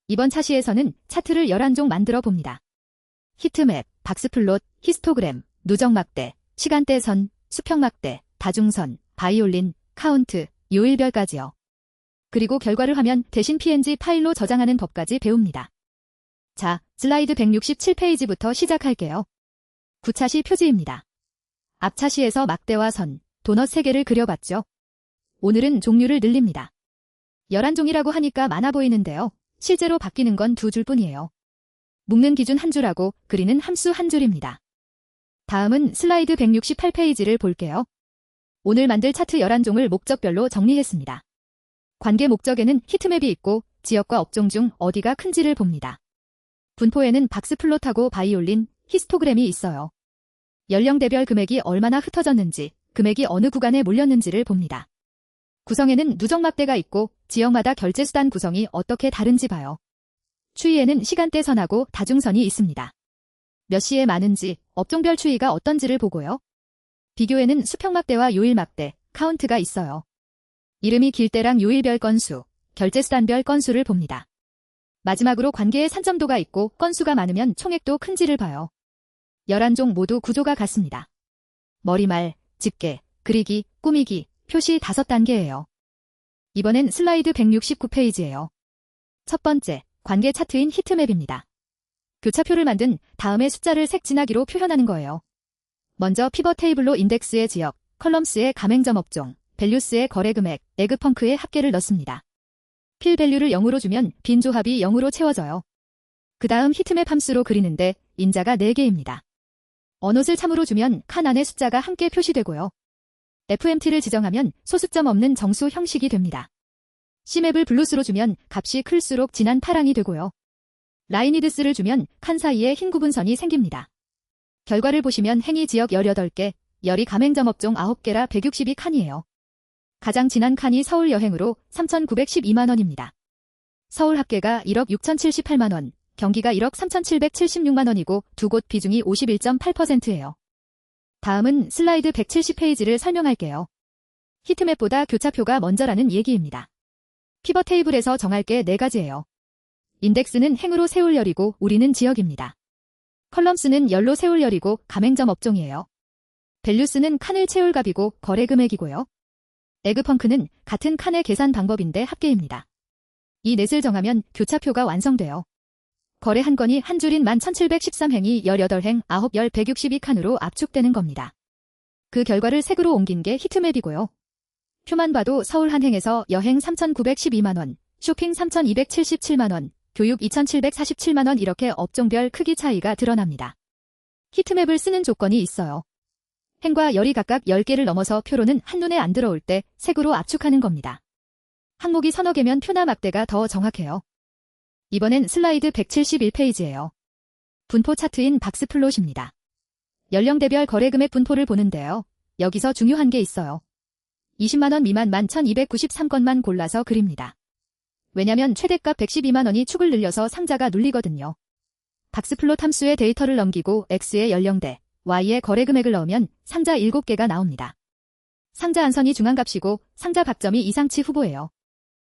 이번 차시에서는 차트를 11종 만들어 봅니다. 히트맵, 박스플롯, 히스토그램, 누적막대, 시간대선, 수평막대, 다중선, 바이올린, 카운트, 요일별까지요. 그리고 결과를 화면 대신 PNG 파일로 저장하는 법까지 배웁니다. 자, 슬라이드 167페이지부터 시작할게요. 9차시 표지입니다. 앞차시에서 막대와 선, 도넛 3개를 그려봤죠. 오늘은 종류를 늘립니다. 11종이라고 하니까 많아 보이는데요. 실제로 바뀌는 건 2줄 뿐이에요. 묶는 기준 1줄하고 그리는 함수 1줄입니다. 다음은 슬라이드 168페이지를 볼게요. 오늘 만들 차트 11종을 목적별로 정리했습니다. 관계 목적에는 히트맵이 있고 지역과 업종 중 어디가 큰지를 봅니다. 분포에는 박스플롯하고 바이올린, 히스토그램이 있어요. 연령대별 금액이 얼마나 흩어졌는지, 금액이 어느 구간에 몰렸는지를 봅니다. 구성에는 누적막대가 있고 지역마다 결제수단 구성이 어떻게 다른지 봐요. 추이에는 시간대선하고 다중선이 있습니다. 몇 시에 많은지, 업종별 추이가 어떤지를 보고요. 비교에는 수평막대와 요일막대, 카운트가 있어요. 이름이 길 때랑 요일별 건수, 결제수단별 건수를 봅니다. 마지막으로 관계의 산점도가 있고 건수가 많으면 총액도 큰지를 봐요. 11종 모두 구조가 같습니다. 머리말, 집게, 그리기, 꾸미기, 표시 5단계예요. 이번엔 슬라이드 169페이지예요. 첫 번째, 관계 차트인 히트맵입니다. 교차표를 만든 다음에 숫자를 색진하기로 표현하는 거예요. 먼저 피벗 테이블로 인덱스의 지역, 컬럼스의 가맹점 업종, 밸류스의 거래금액, 에그펑크의 합계를 넣습니다. 필 밸류를 0으로 주면 빈 조합이 0으로 채워져요. 그 다음 히트맵 함수로 그리는데 인자가 4개입니다. 언옷을 참으로 주면 칸 안에 숫자가 함께 표시되고요. FMT를 지정하면 소수점 없는 정수 형식이 됩니다. C맵을 블루스로 주면 값이 클수록 진한 파랑이 되고요. 라이니드스를 주면 칸 사이에 흰 구분선이 생깁니다. 결과를 보시면 행위 지역 18개, 열이 가맹점 업종 9개라 162칸이에요. 가장 진한 칸이 서울 여행으로 3,912만원입니다. 서울 합계가 1억 6,078만원, 경기가 1억 3,776만원이고 두 곳 비중이 51.8%예요. 다음은 슬라이드 170페이지를 설명할게요. 히트맵보다 교차표가 먼저라는 얘기입니다. 피벗 테이블에서 정할 게 4가지예요. 인덱스는 행으로 세울 열이고 우리는 지역입니다. 컬럼스는 열로 세울 열이고 가맹점 업종이에요. 밸류스는 칸을 채울 값이고 거래 금액이고요. 에그펑크는 같은 칸의 계산 방법인데 합계입니다. 이 넷을 정하면 교차표가 완성돼요. 거래 한 건이 한 줄인 11,713행이 18행, 9, 10, 162칸으로 압축되는 겁니다. 그 결과를 색으로 옮긴 게 히트맵이고요. 표만 봐도 서울 한 행에서 여행 3,912만원, 쇼핑 3,277만원, 교육 2,747만원 이렇게 업종별 크기 차이가 드러납니다. 히트맵을 쓰는 조건이 있어요. 행과 열이 각각 10개를 넘어서 표로는 한눈에 안 들어올 때 색으로 압축하는 겁니다. 항목이 서너 개면 표나 막대가 더 정확해요. 이번엔 슬라이드 171페이지예요. 분포 차트인 박스플롯입니다. 연령대별 거래금액 분포를 보는데요. 여기서 중요한 게 있어요. 20만원 미만 11,293건만 골라서 그립니다. 왜냐면 최대값 112만원이 축을 늘려서 상자가 눌리거든요. 박스플롯 함수에 데이터를 넘기고 X의 연령대, Y의 거래금액을 넣으면 상자 7개가 나옵니다. 상자 안선이 중앙값이고 상자 박점이 이상치 후보예요.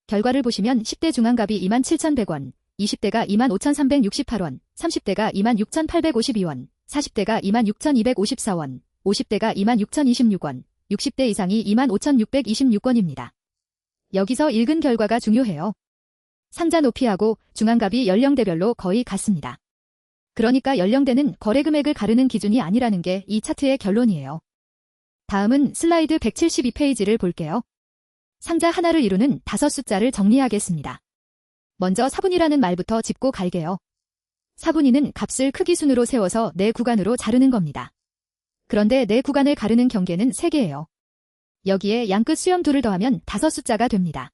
결과를 보시면 10대 중앙값이 27,100원, 20대가 25,368원, 30대가 26,852원, 40대가 26,254원, 50대가 26,026원, 60대 이상이 25,626원입니다. 여기서 읽은 결과가 중요해요. 상자 높이하고 중앙값이 연령대별로 거의 같습니다. 그러니까 연령대는 거래금액을 가르는 기준이 아니라는 게 이 차트의 결론이에요. 다음은 슬라이드 172페이지를 볼게요. 상자 하나를 이루는 5숫자를 정리하겠습니다. 먼저 사분위라는 말부터 짚고 갈게요. 사분위는 값을 크기 순으로 세워서 네 구간으로 자르는 겁니다. 그런데 네 구간을 가르는 경계는 3개예요. 여기에 양끝 수염 2를 더하면 5숫자가 됩니다.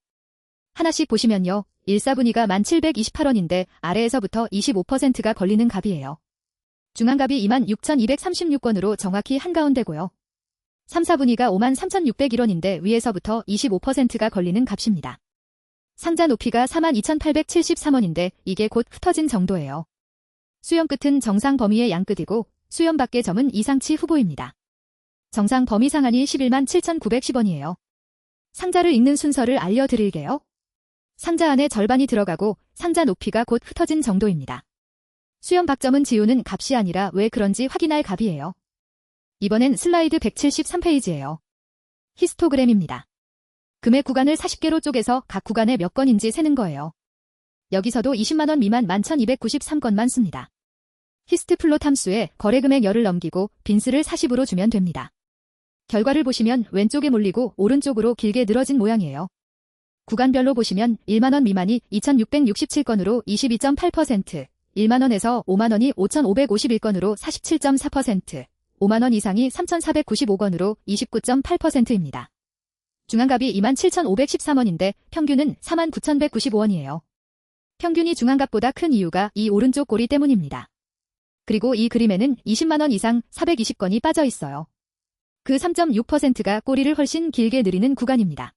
하나씩 보시면요. 1사분위가 1,728원인데 아래에서부터 25%가 걸리는 값이에요. 중앙값이 26,236원으로 정확히 한가운데고요. 3사분위가 53,601원인데 위에서부터 25%가 걸리는 값입니다. 상자 높이가 42,873원인데 이게 곧 흩어진 정도예요. 수염 끝은 정상 범위의 양끝이고 수염 밖의 점은 이상치 후보입니다. 정상 범위 상한이 117,910원이에요. 상자를 읽는 순서를 알려드릴게요. 상자 안에 절반이 들어가고 상자 높이가 곧 흩어진 정도입니다. 수염 박점은 지우는 값이 아니라 왜 그런지 확인할 값이에요. 이번엔 슬라이드 173페이지예요. 히스토그램입니다. 금액 구간을 40개로 쪼개서 각 구간에 몇 건인지 세는 거예요. 여기서도 20만원 미만 11,293건만 씁니다. 히스트 플롯 함수에 거래금액 열을 넘기고 빈스를 40으로 주면 됩니다. 결과를 보시면 왼쪽에 몰리고 오른쪽으로 길게 늘어진 모양이에요. 구간별로 보시면 1만원 미만이 2,667건으로 22.8%, 1만원에서 5만원이 5,551건으로 47.4%, 5만원 이상이 3,495건으로 29.8%입니다. 중앙값이 27,513원인데 평균은 49,195원이에요. 평균이 중앙값보다 큰 이유가 이 오른쪽 꼬리 때문입니다. 그리고 이 그림에는 20만원 이상 420건이 빠져 있어요. 그 3.6%가 꼬리를 훨씬 길게 늘리는 구간입니다.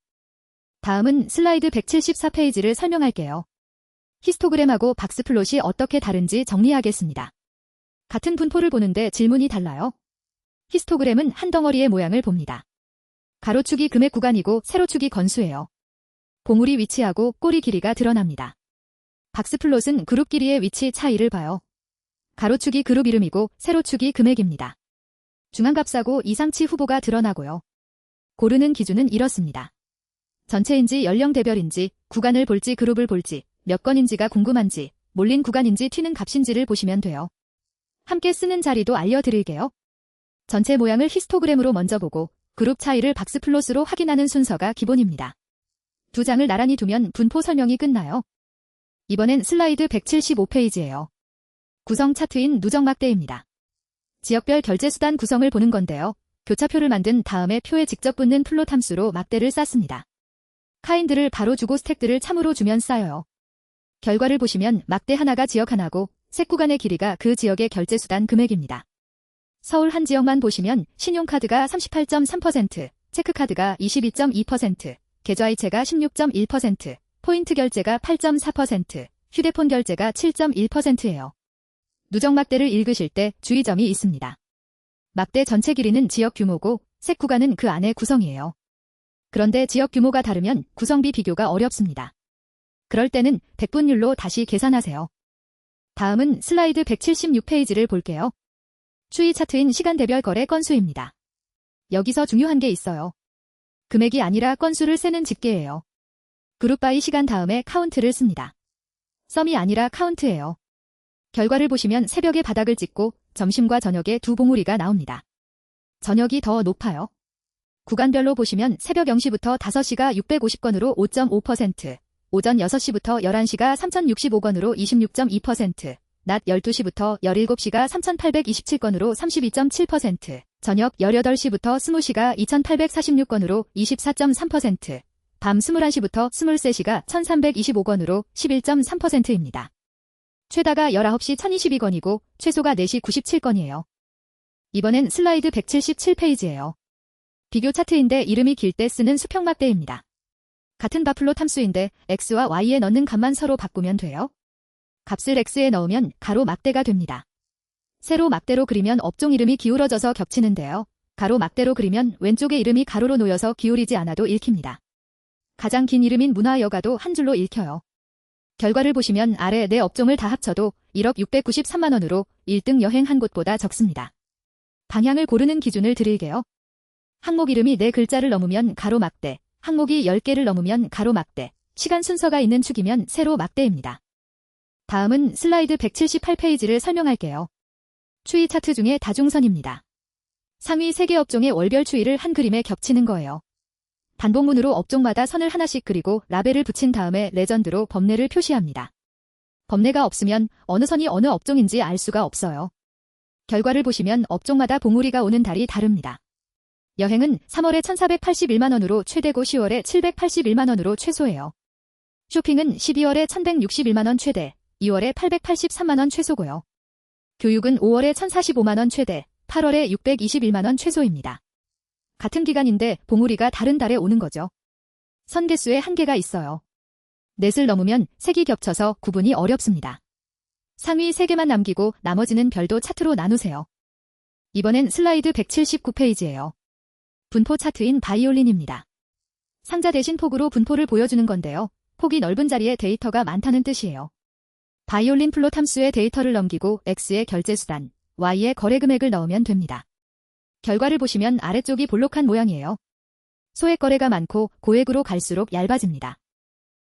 다음은 슬라이드 174페이지를 설명할게요. 히스토그램하고 박스플롯이 어떻게 다른지 정리하겠습니다. 같은 분포를 보는데 질문이 달라요. 히스토그램은 한 덩어리의 모양을 봅니다. 가로축이 금액 구간이고 세로축이 건수예요. 보물이 위치하고 꼬리 길이가 드러납니다. 박스플롯은 그룹 길이의 위치 차이를 봐요. 가로축이 그룹 이름이고 세로축이 금액입니다. 중앙값하고 이상치 후보가 드러나고요. 고르는 기준은 이렇습니다. 전체인지 연령대별인지 구간을 볼지 그룹을 볼지 몇 건인지가 궁금한지 몰린 구간인지 튀는 값인지를 보시면 돼요. 함께 쓰는 자리도 알려드릴게요. 전체 모양을 히스토그램으로 먼저 보고 그룹 차이를 박스플롯으로 확인하는 순서가 기본입니다. 두 장을 나란히 두면 분포 설명이 끝나요. 이번엔 슬라이드 175페이지예요. 구성 차트인 누적막대입니다. 지역별 결제수단 구성을 보는 건데요. 교차표를 만든 다음에 표에 직접 붙는 플롯 함수로 막대를 쌓습니다. 카인드를 바로 주고 스택들을 참으로 주면 쌓여요. 결과를 보시면 막대 하나가 지역 하나고 색 구간의 길이가 그 지역의 결제수단 금액입니다. 서울 한 지역만 보시면 신용카드가 38.3%, 체크카드가 22.2%, 계좌이체가 16.1%, 포인트 결제가 8.4%, 휴대폰 결제가 7.1%예요. 누적 막대를 읽으실 때 주의점이 있습니다. 막대 전체 길이는 지역 규모고 색 구간은 그 안의 구성이에요. 그런데 지역 규모가 다르면 구성비 비교가 어렵습니다. 그럴 때는 백분율로 다시 계산하세요. 다음은 슬라이드 176페이지를 볼게요. 추이 차트인 시간대별 거래 건수입니다. 여기서 중요한 게 있어요. 금액이 아니라 건수를 세는 집계예요. 그룹 바이 시간 다음에 카운트를 씁니다. 썸이 아니라 카운트예요. 결과를 보시면 새벽에 바닥을 찍고 점심과 저녁에 두 봉우리가 나옵니다. 저녁이 더 높아요. 구간별로 보시면 새벽 0시부터 5시가 650건으로 5.5%, 오전 6시부터 11시가 3065건으로 26.2%, 낮 12시부터 17시가 3827건으로 32.7%, 저녁 18시부터 20시가 2846건으로 24.3%, 밤 21시부터 23시가 1325건으로 11.3%입니다. 최다가 19시 1022건이고 최소가 4시 97건이에요. 이번엔 슬라이드 177페이지예요. 비교 차트인데 이름이 길 때 쓰는 수평막대입니다. 같은 바플롯 함수인데 x와 y에 넣는 값만 서로 바꾸면 돼요. 값을 x에 넣으면 가로 막대가 됩니다. 세로 막대로 그리면 업종 이름이 기울어져서 겹치는데요. 가로 막대로 그리면 왼쪽의 이름이 가로로 놓여서 기울이지 않아도 읽힙니다. 가장 긴 이름인 문화여가도 한 줄로 읽혀요. 결과를 보시면 아래 네 업종을 다 합쳐도 1억 693만원으로 1등 여행 한 곳보다 적습니다. 방향을 고르는 기준을 드릴게요. 항목 이름이 4글자를 넘으면 가로 막대, 항목이 10개를 넘으면 가로 막대, 시간 순서가 있는 축이면 세로 막대입니다. 다음은 슬라이드 178페이지를 설명할게요. 추이 차트 중에 다중선입니다. 상위 3개 업종의 월별 추이를 한 그림에 겹치는 거예요. 단봉문으로 업종마다 선을 하나씩 그리고 라벨을 붙인 다음에 레전드로 범례를 표시합니다. 범례가 없으면 어느 선이 어느 업종인지 알 수가 없어요. 결과를 보시면 업종마다 봉우리가 오는 달이 다릅니다. 여행은 3월에 1481만원으로 최대고 10월에 781만원으로 최소예요. 쇼핑은 12월에 1161만원 최대, 2월에 883만원 최소고요. 교육은 5월에 1045만원 최대, 8월에 621만원 최소입니다. 같은 기간인데 봉우리가 다른 달에 오는 거죠. 선 개수에 한계가 있어요. 넷을 넘으면 색이 겹쳐서 구분이 어렵습니다. 상위 3개만 남기고 나머지는 별도 차트로 나누세요. 이번엔 슬라이드 179페이지예요. 분포 차트인 바이올린입니다. 상자 대신 폭으로 분포를 보여주는 건데요. 폭이 넓은 자리에 데이터가 많다는 뜻이에요. 바이올린 플롯 함수에 데이터를 넘기고 X의 결제 수단, Y의 거래 금액을 넣으면 됩니다. 결과를 보시면 아래쪽이 볼록한 모양이에요. 소액 거래가 많고 고액으로 갈수록 얇아집니다.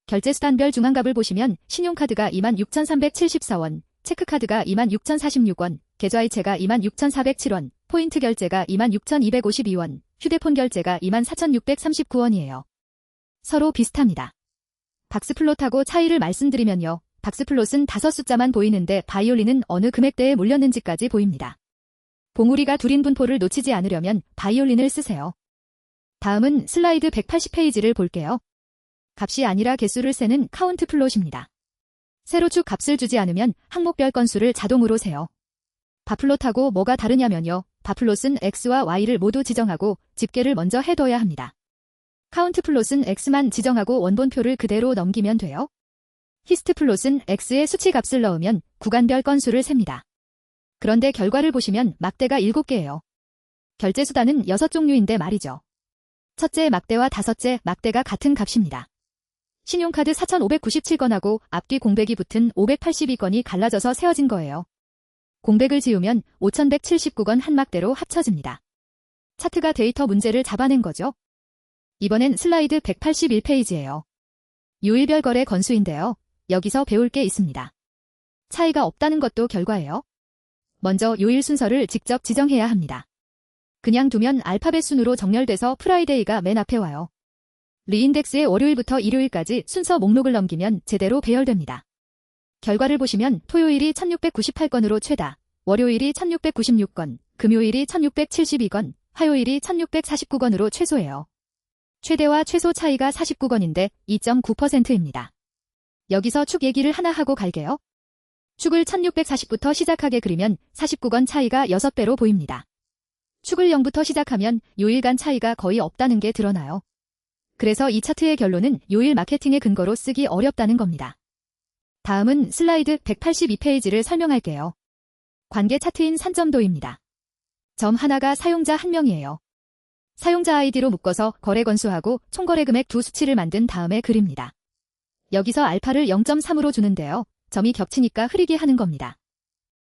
결제 수단별 중앙값을 보시면 신용카드가 26,374원, 체크카드가 26,046원, 계좌이체가 26,407원, 포인트 결제가 26,252원, 휴대폰 결제가 24,639원이에요. 서로 비슷합니다. 박스플롯하고 차이를 말씀드리면요. 박스플롯은 5숫자만 보이는데 바이올린은 어느 금액대에 몰렸는지까지 보입니다. 봉우리가 둘인 분포를 놓치지 않으려면 바이올린을 쓰세요. 다음은 슬라이드 180페이지를 볼게요. 값이 아니라 개수를 세는 카운트 플롯입니다. 세로축 값을 주지 않으면 항목별 건수를 자동으로 세요. 바플롯하고 뭐가 다르냐면요. 바플롯은 X와 Y를 모두 지정하고 집계를 먼저 해둬야 합니다. 카운트 플롯은 X만 지정하고 원본표를 그대로 넘기면 돼요. 히스트 플롯은 X의 수치 값을 넣으면 구간별 건수를 셉니다. 그런데 결과를 보시면 막대가 7개예요. 결제 수단은 6종류인데 말이죠. 첫째 막대와 다섯째 막대가 같은 값입니다. 신용카드 4,597건하고 앞뒤 공백이 붙은 582건이 갈라져서 세워진 거예요. 공백을 지우면 5,179건 한 막대로 합쳐집니다. 차트가 데이터 문제를 잡아낸 거죠. 이번엔 슬라이드 181페이지예요. 요일별 거래 건수인데요. 여기서 배울 게 있습니다. 차이가 없다는 것도 결과예요. 먼저 요일 순서를 직접 지정해야 합니다. 그냥 두면 알파벳 순으로 정렬돼서 프라이데이가 맨 앞에 와요. 리인덱스의 월요일부터 일요일까지 순서 목록을 넘기면 제대로 배열됩니다. 결과를 보시면 토요일이 1698건으로 최다, 월요일이 1696건, 금요일이 1672건, 화요일이 1649건으로 최소예요. 최대와 최소 차이가 49건인데 2.9%입니다. 여기서 축 얘기를 하나 하고 갈게요. 축을 1640부터 시작하게 그리면 49건 차이가 6배로 보입니다. 축을 0부터 시작하면 요일 간 차이가 거의 없다는 게 드러나요. 그래서 이 차트의 결론은 요일 마케팅의 근거로 쓰기 어렵다는 겁니다. 다음은 슬라이드 182페이지를 설명할게요. 관계 차트인 산점도입니다. 점 하나가 사용자 1명이에요. 사용자 아이디로 묶어서 거래 건수하고 총거래 금액 두 수치를 만든 다음에 그립니다. 여기서 알파를 0.3으로 주는데요. 점이 겹치니까 흐리게 하는 겁니다.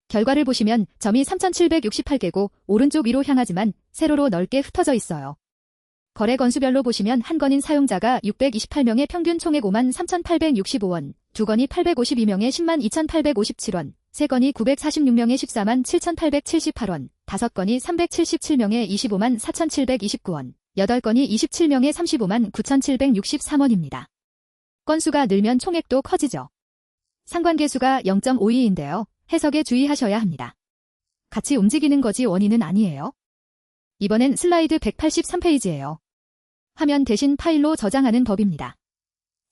결과를 보시면 점이 3,768개고 오른쪽 위로 향하지만 세로로 넓게 흩어져 있어요. 거래 건수별로 보시면 한 건인 사용자가 628명의 평균 총액 53,865원, 두 건이 852명의 102,857원, 세 건이 946명의 147,878원, 다섯 건이 377명의 254,729원, 8건이 27명의 359,9,763원입니다. 건수가 늘면 총액도 커지죠. 상관계수가 0.52인데요. 해석에 주의하셔야 합니다. 같이 움직이는 거지 원인은 아니에요. 이번엔 슬라이드 183페이지예요. 화면 대신 파일로 저장하는 법입니다.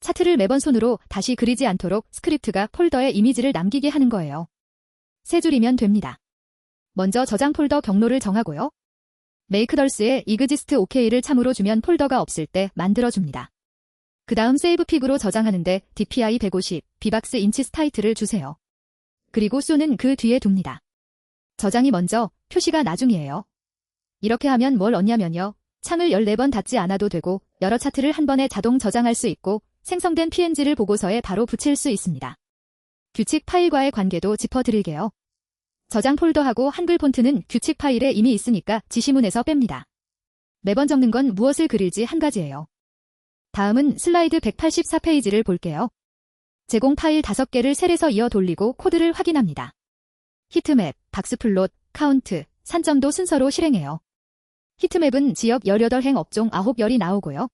차트를 매번 손으로 다시 그리지 않도록 스크립트가 폴더에 이미지를 남기게 하는 거예요. 세 줄이면 됩니다. 먼저 저장 폴더 경로를 정하고요. 메이크덜스에 exist ok를 참으로 주면 폴더가 없을 때 만들어줍니다. 그 다음 세이브 픽으로 저장하는데 DPI 150, 비박스 인치스 타이틀을 주세요. 그리고 쏘는 그 뒤에 둡니다. 저장이 먼저, 표시가 나중이에요. 이렇게 하면 뭘 얻냐면요. 창을 14번 닫지 않아도 되고 여러 차트를 한 번에 자동 저장할 수 있고 생성된 PNG를 보고서에 바로 붙일 수 있습니다. 규칙 파일과의 관계도 짚어드릴게요. 저장 폴더하고 한글 폰트는 규칙 파일에 이미 있으니까 지시문에서 뺍니다. 매번 적는 건 무엇을 그릴지 한 가지예요. 다음은 슬라이드 184페이지를 볼게요. 제공 파일 5개를 셀에서 이어 돌리고 코드를 확인합니다. 히트맵, 박스플롯, 카운트, 산점도 순서로 실행해요. 히트맵은 지역 18행 업종 9열이 나오고요.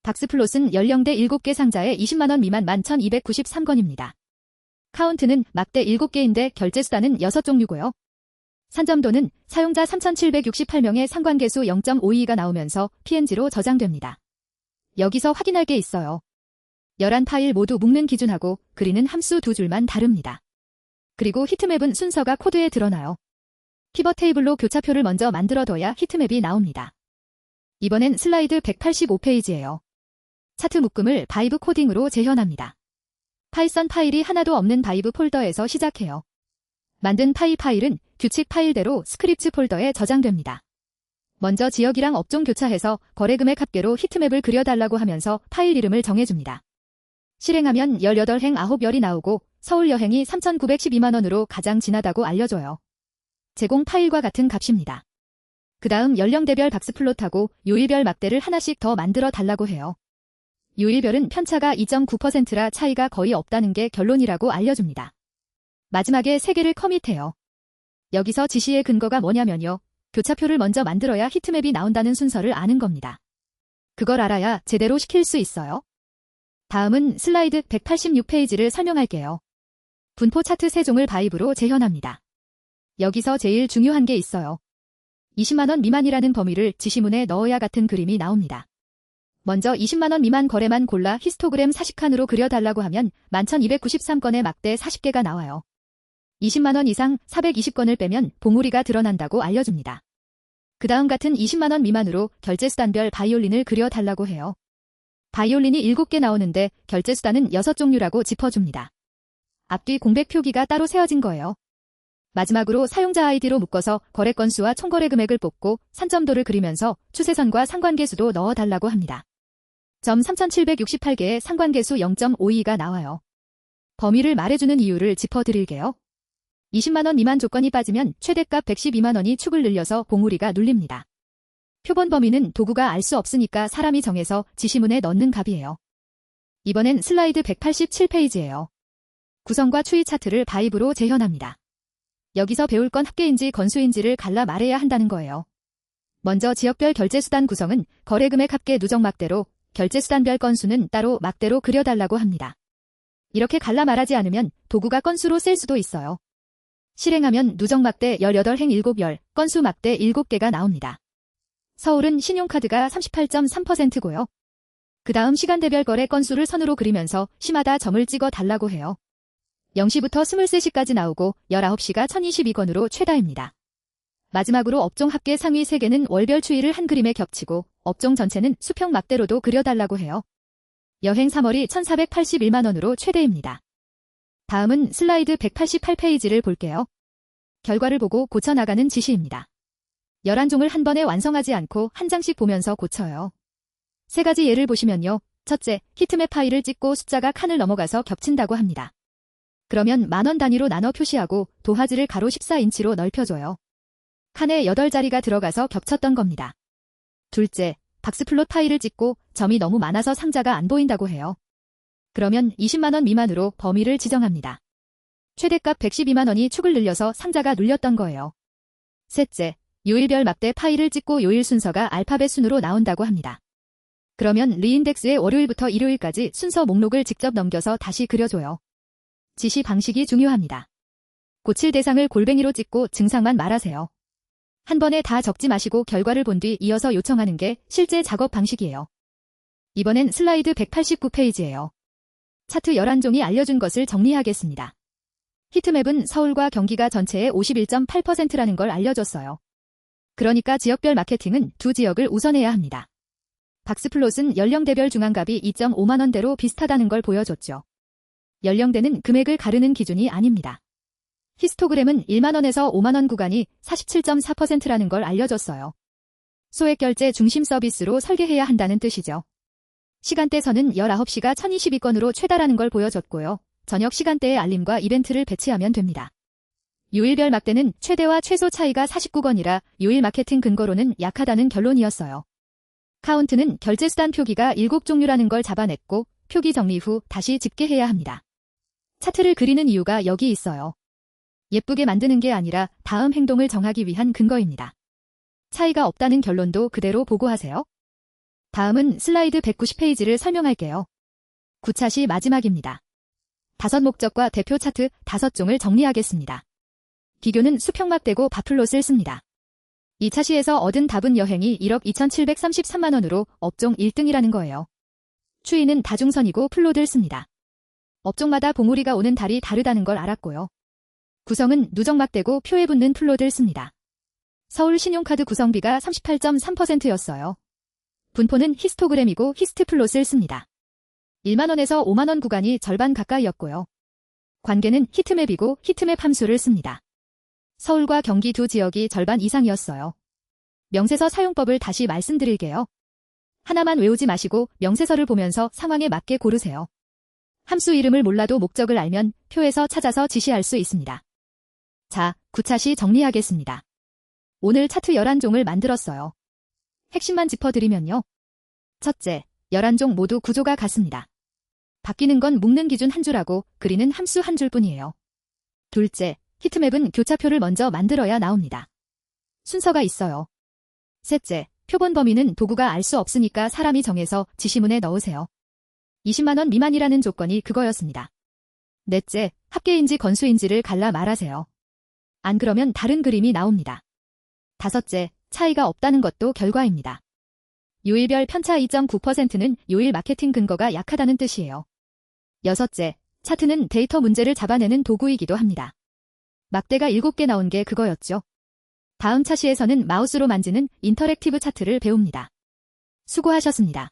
박스플롯은 연령대 7개 상자에 20만원 미만 11,293건입니다. 카운트는 막대 7개인데 결제수단은 6종류고요. 산점도는 사용자 3,768명의 상관계수 0.52가 나오면서 PNG로 저장됩니다. 여기서 확인할 게 있어요. 11파일 모두 묶는 기준하고 그리는 함수 2줄만 다릅니다. 그리고 히트맵은 순서가 코드에 드러나요. 피벗 테이블로 교차표를 먼저 만들어둬야 히트맵이 나옵니다. 이번엔 슬라이드 185페이지예요. 차트 묶음을 바이브 코딩으로 재현합니다. 파이썬 파일이 하나도 없는 바이브 폴더에서 시작해요. 만든 파일은 규칙 파일대로 스크립트 폴더에 저장됩니다. 먼저 지역이랑 업종 교차해서 거래 금액 합계로 히트맵을 그려달라고 하면서 파일 이름을 정해줍니다. 실행하면 18행 9열이 나오고 서울 여행이 3,912만원으로 가장 진하다고 알려줘요. 제공 파일과 같은 값입니다. 그 다음 연령대별 박스플롯하고 요일별 막대를 하나씩 더 만들어 달라고 해요. 요일별은 편차가 2.9%라 차이가 거의 없다는 게 결론이라고 알려줍니다. 마지막에 3개를 커밋해요. 여기서 지시의 근거가 뭐냐면요. 교차표를 먼저 만들어야 히트맵이 나온다는 순서를 아는 겁니다. 그걸 알아야 제대로 시킬 수 있어요. 다음은 슬라이드 186페이지를 설명할게요. 분포 차트 3종을 바이브로 재현합니다. 여기서 제일 중요한 게 있어요. 20만원 미만이라는 범위를 지시문에 넣어야 같은 그림이 나옵니다. 먼저 20만원 미만 거래만 골라 히스토그램 40칸으로 그려달라고 하면 11,293건의 막대 40개가 나와요. 20만원 이상 420건을 빼면 봉우리가 드러난다고 알려줍니다. 그 다음 같은 20만원 미만으로 결제수단별 바이올린을 그려달라고 해요. 바이올린이 7개 나오는데 결제수단은 6종류라고 짚어줍니다. 앞뒤 공백 표기가 따로 세워진 거예요. 마지막으로 사용자 아이디로 묶어서 거래 건수와 총거래 금액을 뽑고 산점도를 그리면서 추세선과 상관계수도 넣어달라고 합니다. 점 3,768개에 상관계수 0.52가 나와요. 범위를 말해주는 이유를 짚어드릴게요. 20만원 미만 조건이 빠지면 최대값 112만원이 축을 늘려서 봉우리가 눌립니다. 표본 범위는 도구가 알 수 없으니까 사람이 정해서 지시문에 넣는 값이에요. 이번엔 슬라이드 187페이지예요. 구성과 추이 차트를 바이브로 재현합니다. 여기서 배울 건 합계인지 건수인지를 갈라 말해야 한다는 거예요. 먼저 지역별 결제수단 구성은 거래금액 합계 누적 막대로, 결제수단별 건수는 따로 막대로 그려달라고 합니다. 이렇게 갈라 말하지 않으면 도구가 건수로 셀 수도 있어요. 실행하면 누적 막대 18행 7열, 건수 막대 7개가 나옵니다. 서울은 신용카드가 38.3%고요. 그 다음 시간대별 거래 건수를 선으로 그리면서 시마다 점을 찍어 달라고 해요. 0시부터 23시까지 나오고 19시가 1022건으로 최다입니다. 마지막으로 업종 합계 상위 3개는 월별 추이를 한 그림에 겹치고 업종 전체는 수평 막대로도 그려달라고 해요. 여행 3월이 1,481만원으로 최대입니다. 다음은 슬라이드 188페이지를 볼게요. 결과를 보고 고쳐나가는 지시입니다. 11종을 한 번에 완성하지 않고 한 장씩 보면서 고쳐요. 3가지 예를 보시면요. 첫째, 히트맵 파일을 찍고 숫자가 칸을 넘어가서 겹친다고 합니다. 그러면 만원 단위로 나눠 표시하고 도화지를 가로 14인치로 넓혀줘요. 칸에 8자리가 들어가서 겹쳤던 겁니다. 둘째, 박스플롯 파일을 찍고 점이 너무 많아서 상자가 안 보인다고 해요. 그러면 20만원 미만으로 범위를 지정합니다. 최대값 112만원이 축을 늘려서 상자가 눌렸던 거예요. 셋째, 요일별 막대 파일을 찍고 요일 순서가 알파벳 순으로 나온다고 합니다. 그러면 리인덱스의 월요일부터 일요일까지 순서 목록을 직접 넘겨서 다시 그려줘요. 지시 방식이 중요합니다. 고칠 대상을 골뱅이로 찍고 증상만 말하세요. 한 번에 다 적지 마시고 결과를 본 뒤 이어서 요청하는 게 실제 작업 방식이에요. 이번엔 슬라이드 189페이지예요. 차트 11종이 알려준 것을 정리하겠습니다. 히트맵은 서울과 경기가 전체의 51.8%라는 걸 알려줬어요. 그러니까 지역별 마케팅은 두 지역을 우선해야 합니다. 박스플롯은 연령대별 중앙값이 2.5만원대로 비슷하다는 걸 보여줬죠. 연령대는 금액을 가르는 기준이 아닙니다. 히스토그램은 1만원에서 5만원 구간이 47.4%라는 걸 알려줬어요. 소액결제 중심 서비스로 설계해야 한다는 뜻이죠. 시간대선은 19시가 1022건으로 최다라는 걸 보여줬고요. 저녁 시간대에 알림과 이벤트를 배치하면 됩니다. 요일별 막대는 최대와 최소 차이가 49건이라 요일 마케팅 근거로는 약하다는 결론이었어요. 카운트는 결제수단 표기가 7종류라는 걸 잡아냈고 표기 정리 후 다시 집계해야 합니다. 차트를 그리는 이유가 여기 있어요. 예쁘게 만드는 게 아니라 다음 행동을 정하기 위한 근거입니다. 차이가 없다는 결론도 그대로 보고하세요. 다음은 슬라이드 190페이지를 설명할게요. 9차시 마지막입니다. 5목적과 대표 차트 5종을 정리하겠습니다. 비교는 수평막대고 바플롯을 씁니다. 2차시에서 얻은 답은 여행이 1억 2,733만원으로 업종 1등이라는 거예요. 추이는 다중선이고 플롯을 씁니다. 업종마다 봉우리가 오는 달이 다르다는 걸 알았고요. 구성은 누적막대고 표에 붙는 플롯을 씁니다. 서울 신용카드 구성비가 38.3%였어요. 분포는 히스토그램이고 히스트플롯을 씁니다. 1만원에서 5만원 구간이 절반 가까이였고요. 관계는 히트맵이고 히트맵 함수를 씁니다. 서울과 경기 두 지역이 절반 이상이었어요. 명세서 사용법을 다시 말씀드릴게요. 하나만 외우지 마시고 명세서를 보면서 상황에 맞게 고르세요. 함수 이름을 몰라도 목적을 알면 표에서 찾아서 지시할 수 있습니다. 자, 9차시 정리하겠습니다. 오늘 차트 11종을 만들었어요. 핵심만 짚어드리면요. 첫째, 11종 모두 구조가 같습니다. 바뀌는 건 묶는 기준 한 줄하고 그리는 함수 한 줄뿐이에요. 둘째, 히트맵은 교차표를 먼저 만들어야 나옵니다. 순서가 있어요. 셋째, 표본 범위는 도구가 알 수 없으니까 사람이 정해서 지시문에 넣으세요. 20만 원 미만이라는 조건이 그거였습니다. 넷째, 합계인지 건수인지를 갈라 말하세요. 안 그러면 다른 그림이 나옵니다. 다섯째, 차이가 없다는 것도 결과입니다. 요일별 편차 2.9%는 요일 마케팅 근거가 약하다는 뜻이에요. 여섯째, 차트는 데이터 문제를 잡아내는 도구이기도 합니다. 막대가 7개 나온 게 그거였죠. 다음 차시에서는 마우스로 만지는 인터랙티브 차트를 배웁니다. 수고하셨습니다.